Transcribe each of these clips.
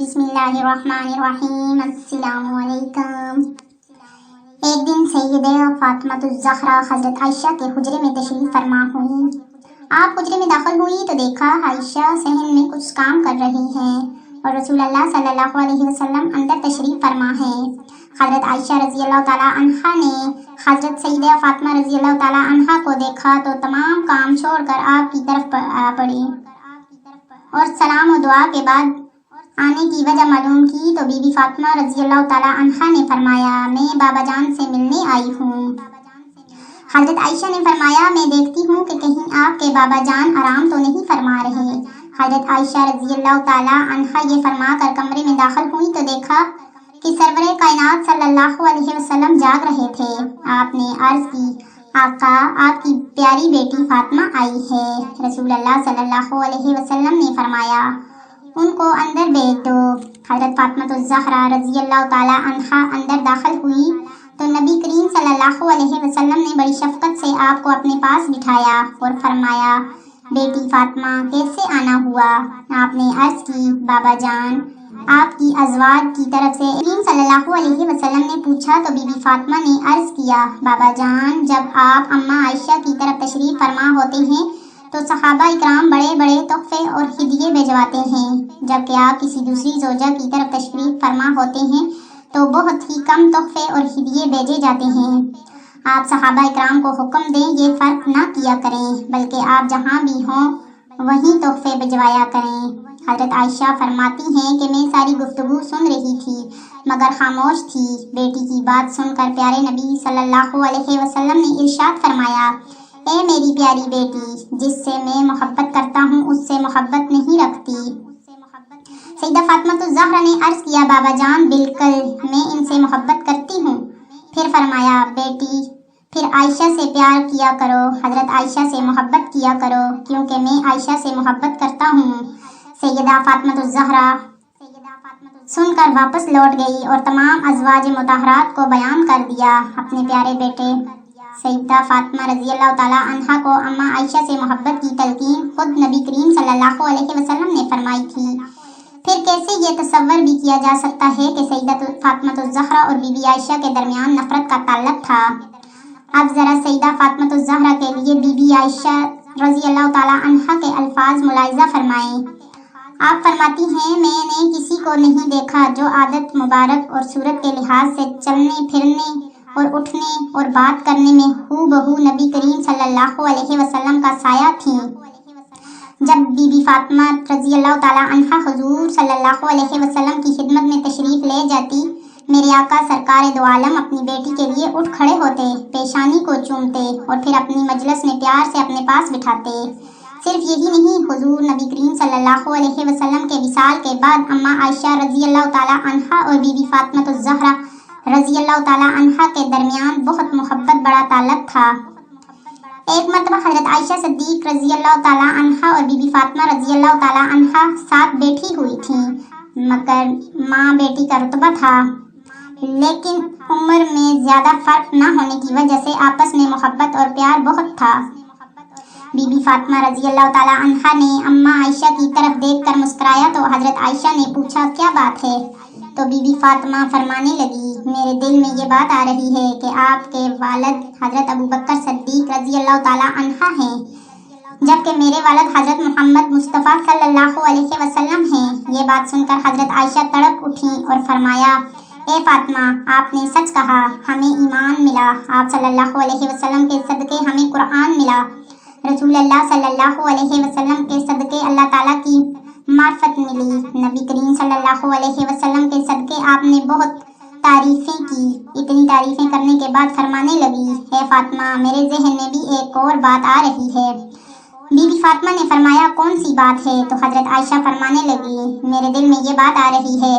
بسم اللہ الرحمن الرحیم۔ السلام علیکم۔ ایک دن سیدہ فاطمہ الزہرا حضرت عائشہ کے حجرے میں تشریف فرما ہوئی۔ آپ حجرے میں داخل ہوئی تو دیکھا عائشہ صحن میں کچھ کام کر رہی ہیں اور رسول اللہ صلی اللہ علیہ وسلم اندر تشریف فرما ہے۔ حضرت عائشہ رضی اللہ تعالیٰ عنہا نے حضرت سیدہ فاطمہ رضی اللہ تعالیٰ عنہا کو دیکھا تو تمام کام چھوڑ کر آپ کی طرف پڑی اور سلام و دعا کے بعد آنے کی وجہ معلوم کی تو بی بی فاطمہ رضی اللہ تعالیٰ عنہا نے فرمایا، میں بابا جان سے ملنے آئی ہوں۔ حضرت عائشہ نے فرمایا، میں دیکھتی ہوں کہ کہیں آپ کے بابا جان آرام تو نہیں فرما رہے۔ حضرت عائشہ رضی اللہ تعالیٰ عنہا یہ فرما کر کمرے میں داخل ہوئی تو دیکھا کہ سرور کائنات صلی اللہ علیہ وسلم جاگ رہے تھے۔ آپ نے عرض کی، آقا، آپ کی پیاری بیٹی فاطمہ آئی ہے۔ رسول اللہ صلی اللہ علیہ وسلم نے فرمایا، ان کو اندر بھیج دو۔ حضرت فاطمہ الزہرا رضی اللہ تعالیٰ عنہا اندر داخل ہوئی تو نبی کریم صلی اللہ علیہ وسلم نے بڑی شفقت سے آپ کو اپنے پاس بٹھایا اور فرمایا، بیٹی فاطمہ کیسے آنا ہوا؟ آپ نے عرض کی، بابا جان، آپ کی ازواج کی طرف سے کریم صلی اللہ علیہ وسلم نے پوچھا تو بی بی فاطمہ نے عرض کیا، بابا جان، جب آپ اماں عائشہ کی طرف تشریف فرما ہوتے ہیں تو صحابہ اکرام بڑے بڑے تحفے اور ہدیے بھجواتے ہیں، جبکہ آپ کسی دوسری زوجہ کی طرف تشریف فرما ہوتے ہیں تو بہت ہی کم تحفے اور ہدیے بھیجے جاتے ہیں۔ آپ صحابہ اکرام کو حکم دیں یہ فرق نہ کیا کریں، بلکہ آپ جہاں بھی ہوں وہیں تحفے بھجوایا کریں۔ حضرت عائشہ فرماتی ہیں کہ میں ساری گفتگو سن رہی تھی مگر خاموش تھی۔ بیٹی کی بات سن کر پیارے نبی صلی اللہ علیہ وسلم نے ارشاد فرمایا، اے میری پیاری بیٹی، جس سے میں محبت کرتا ہوں اس سے محبت نہیں رکھتی۔ سیدہ فاطمہ الزہرا نے عرض کیا، بابا جان، بالکل، میں ان سے محبت کرتی ہوں۔ پھر فرمایا، بیٹی، پھر عائشہ سے پیار کیا کرو، حضرت عائشہ سے محبت کیا کرو، کیونکہ میں عائشہ سے محبت کرتا ہوں۔ سیدہ فاطمہ الزہرا سن کر واپس لوٹ گئی اور تمام ازواج مطہرات کو بیان کر دیا۔ اپنے پیارے بیٹے سیدہ فاطمہ رضی اللہ تعالیٰ عنہا کو اماں عائشہ سے محبت کی تلقین خود نبی کریم صلی اللہ علیہ وسلم نے فرمائی تھی۔ پھر کیسے یہ تصور بھی کیا جا سکتا ہے کہ سیدہ فاطمہ الزہرا اور بی بی عائشہ کے درمیان نفرت کا تعلق تھا؟ اب ذرا سیدہ فاطمہ الزہرا کے لیے بی بی عائشہ رضی اللہ تعالیٰ عنہا کے الفاظ ملاحظہ فرمائیں۔ آپ فرماتی ہیں، میں نے کسی کو نہیں دیکھا جو عادت مبارک اور صورت کے لحاظ سے چلنے پھرنے اور اٹھنے اور بات کرنے میں ہو بہو نبی کریم صلی اللہ علیہ وسلم کا سایہ تھیں۔ جب بی بی فاطمہ رضی اللہ تعالیٰ عنہا حضور صلی اللہ علیہ وسلم کی خدمت میں تشریف لے جاتی، میرے آقا سرکار دو عالم اپنی بیٹی کے لیے اٹھ کھڑے ہوتے، پیشانی کو چومتے اور پھر اپنی مجلس میں پیار سے اپنے پاس بٹھاتے۔ صرف یہی نہیں، حضور نبی کریم صلی اللہ علیہ وسلم کے وصال کے بعد اماں عائشہ رضی اللہ تعالیٰ عنہا اور بی بی فاطمہ الزہرا رضی اللہ تعالیٰ عنہا کے درمیان بہت محبت بڑا تعلق تھا۔ ایک مرتبہ حضرت عائشہ صدیق رضی اللہ تعالیٰ عنہا اور بی بی فاطمہ رضی اللہ تعالیٰ عنہا ساتھ بیٹھی ہوئی تھیں، مگر ماں بیٹی کا رتبہ تھا، لیکن عمر میں زیادہ فرق نہ ہونے کی وجہ سے آپس میں محبت اور پیار بہت تھا۔ بی بی فاطمہ رضی اللہ تعالیٰ عنہا نے اماں عائشہ کی طرف دیکھ کر مسکرایا تو حضرت عائشہ نے پوچھا، کیا بات ہے؟ تو بی بی فاطمہ فرمانے لگی، میرے دل میں یہ بات آ رہی ہے کہ آپ کے والد حضرت ابوبکر صدیق رضی اللہ تعالیٰ عنہ ہیں، جبکہ میرے والد حضرت محمد مصطفیٰ صلی اللہ علیہ وسلم ہیں۔ یہ بات سن کر حضرت عائشہ تڑپ اٹھیں اور فرمایا، اے فاطمہ، آپ نے سچ کہا، ہمیں ایمان ملا، آپ صلی اللہ علیہ وسلم کے صدقے ہمیں قرآن ملا، رسول اللہ صلی اللہ علیہ وسلم کے صدقے اللہ تعالیٰ کی معرفت ملی، نبی کریم صلی اللہ علیہ وسلم کے صدقے آپ نے بہت تعریفیں کی۔ اتنی تعریفیں کرنے کے بعد فرمانے لگی، اے فاطمہ، میرے ذہن میں بھی ایک اور بات آ رہی ہے۔ بی بی فاطمہ نے فرمایا، کون سی بات ہے؟ تو حضرت عائشہ فرمانے لگی، میرے دل میں یہ بات آ رہی ہے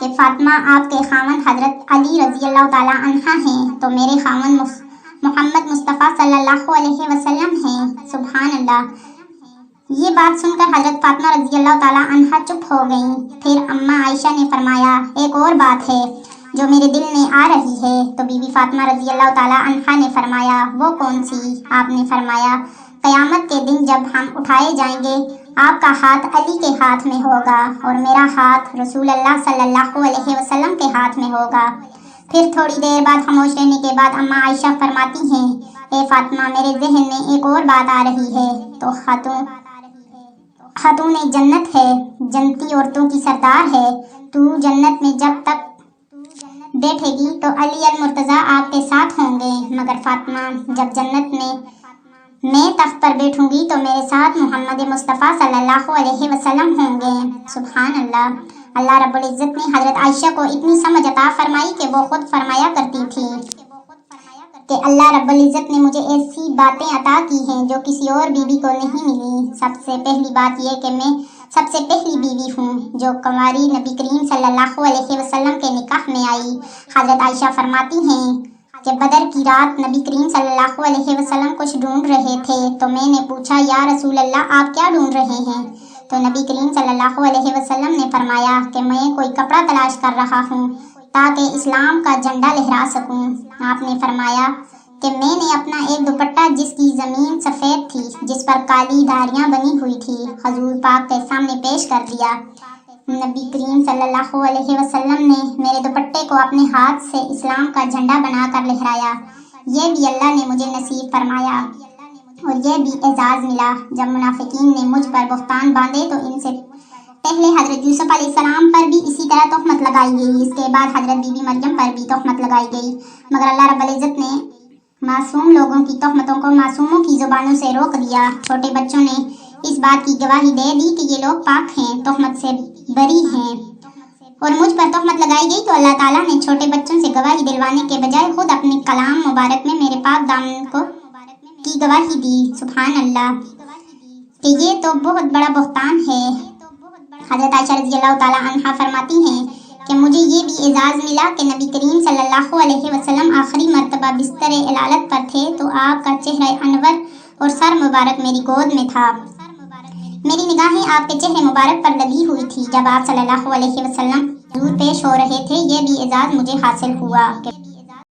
کہ فاطمہ، آپ کے خاوند حضرت علی رضی اللہ تعالیٰ عنہ ہیں تو میرے خاوند محمد مصطفیٰ صلی اللہ علیہ وسلم ہیں۔ سبحان اللہ۔ یہ بات سن کر حضرت فاطمہ رضی اللہ تعالیٰ عنہا چپ ہو گئیں۔ پھر اماں عائشہ نے فرمایا، ایک اور بات ہے جو میرے دل میں آ رہی ہے۔ تو بی بی فاطمہ رضی اللہ تعالیٰ عنہا نے فرمایا، وہ کون سی؟ آپ نے فرمایا، قیامت کے دن جب ہم اٹھائے جائیں گے آپ کا ہاتھ علی کے ہاتھ میں ہوگا اور میرا ہاتھ رسول اللہ صلی اللہ علیہ وسلم کے ہاتھ میں ہوگا۔ پھر تھوڑی دیر بعد خاموش رہنے کے بعد اماں عائشہ فرماتی ہیں، اے فاطمہ، میرے ذہن میں ایک اور بات آ رہی ہے، تو خاتون جنت ہے، جنتی عورتوں کی سردار ہے، تو جنت میں جب تک بیٹھے گی تو علی المرتضیٰ آپ کے ساتھ ہوں گے، مگر فاطمہ، جب جنت میں تخت پر بیٹھوں گی تو میرے ساتھ محمد مصطفیٰ صلی اللہ علیہ وسلم ہوں گے۔ سبحان اللہ۔ اللہ رب العزت نے حضرت عائشہ کو اتنی سمجھ عطا فرمائی کہ وہ خود فرمایا کرتی تھی کہ اللہ رب العزت نے مجھے ایسی باتیں عطا کی ہیں جو کسی اور بیوی کو نہیں ملی۔ سب سے پہلی بات یہ کہ میں سب سے پہلی بیوی ہوں جو کنواری نبی کریم صلی اللہ علیہ وسلم کے نکاح میں آئی۔ حضرت عائشہ فرماتی ہیں کہ بدر کی رات نبی کریم صلی اللہ علیہ وسلم کچھ ڈھونڈ رہے تھے تو میں نے پوچھا، یا رسول اللہ، آپ کیا ڈھونڈ رہے ہیں؟ تو نبی کریم صلی اللہ علیہ وسلم نے فرمایا کہ میں کوئی کپڑا تلاش کر رہا ہوں تاکہ اسلام کا جھنڈا لہرا سکوں۔ آپ نے فرمایا کہ میں نے اپنا ایک دوپٹہ جس کی زمین سفید تھی، جس پر کالی دھاریاں بنی ہوئی تھی، حضور پاک کے سامنے پیش کر دیا۔ نبی کریم صلی اللہ علیہ وسلم نے میرے دوپٹے کو اپنے ہاتھ سے اسلام کا جھنڈا بنا کر لہرایا۔ یہ بھی اللہ نے مجھے نصیب فرمایا اور یہ بھی اعزاز ملا۔ جب منافقین نے مجھ پر بہتان باندھے تو ان سے پہلے حضرت یوسف علیہ السلام پر بھی اسی طرح تہمت لگائی گئی، اس کے بعد حضرت بی بی مریم پر بھی تہمت لگائی گئی، مگر اللہ رب العزت نے معصوم لوگوں کی تہمتوں کو معصوموں کی زبانوں سے روک دیا۔ چھوٹے بچوں نے اس بات کی گواہی دے دی کہ یہ لوگ پاک ہیں، تہمت سے بری ہیں، اور مجھ پر تہمت لگائی گئی تو اللہ تعالیٰ نے چھوٹے بچوں سے گواہی دلوانے کے بجائے خود اپنے کلام مبارک میں میرے پاک دامن کی گواہی دی۔ سبحان اللہ، کہ یہ تو بہت بڑا بہتان ہے۔ حضرت عائشہ رضی اللہ تعالیٰ عنہا فرماتی ہیں کہ مجھے یہ بھی اعزاز ملا کہ نبی کریم صلی اللہ علیہ وسلم آخری مرتبہ بستر علالت پر تھے تو آپ کا چہرہ انور اور سر مبارک میری گود میں تھا۔ میری نگاہیں آپ کے چہرے مبارک پر لگی ہوئی تھی جب آپ صلی اللہ علیہ وسلم حضور پیش ہو رہے تھے۔ یہ بھی اعزاز مجھے حاصل ہوا کہ